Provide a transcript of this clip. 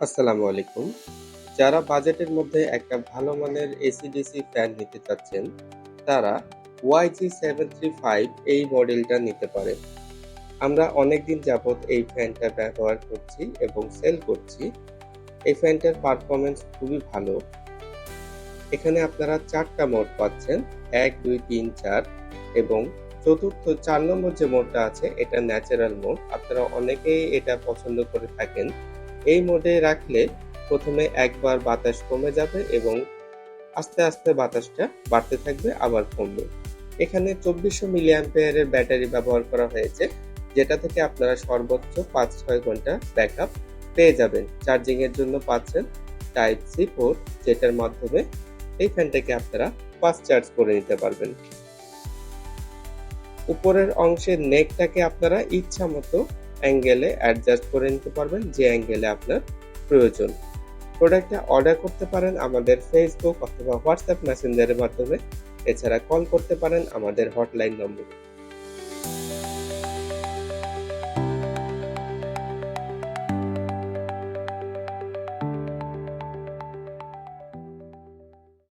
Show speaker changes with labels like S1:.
S1: আসসালামু আলাইকুম। যারা বাজেটের মধ্যে একটা ভালো মানের এসি/ডিসি ফ্যান নিতে চাচ্ছেন, তারা YG735 এই মডেলটা নিতে পারেন। আমরা অনেকদিন যাবৎ এই ফ্যানটা ব্যবহার করছি এবং সেল করছি। এই ফ্যানটার পারফরম্যান্স খুবই ভালো। এখানে আপনারা ৪ টা মোড পাচ্ছেন। ১, ২, ৩, ৪ এবং চতুর্থ ৪ নম্বর যে মোডটা আছে এটা ন্যাচারাল মোড। আপনারা অনেকেই এটা পছন্দ করে থাকেন। এই মোডে রাখলে ১ম এ একবার বাতাস কমে যাবে এবং আস্তে, আস্তে বাতাসটা বাড়তে থাকবে আবার কমবে। এখানে ২৪০০ মিলিঅ্যাম্পিয়ার এর ব্যাটারি ব্যবহার করা হয়েছে, যেটা থেকে আপনারা সর্বোচ্চ ৫-৬ ঘন্টা ব্যাকআপ পেয়ে যাবেন। চার্জিং এর জন্য পাচ্ছেন টাইপ সি পোর্ট, যেটার মাধ্যমে এই ফ্যানটাকে আপনারা ফাস্ট চার্জ করে নিতে পারবেন। উপরের অংশের নেকটাকে আপনারা ইচ্ছামতো অ্যাঙ্গেলে অ্যাডজাস্ট করে নিতে পারবেন, যে অ্যাঙ্গেলে আপনার প্রয়োজন। প্রোডাক্টটা অর্ডার করতে পারেন আমাদের ফেসবুক অথবা হোয়াটসঅ্যাপ মেসেঞ্জারের মাধ্যমে। এছাড়া কল করতে পারেন আমাদের হটলাইন নম্বরে।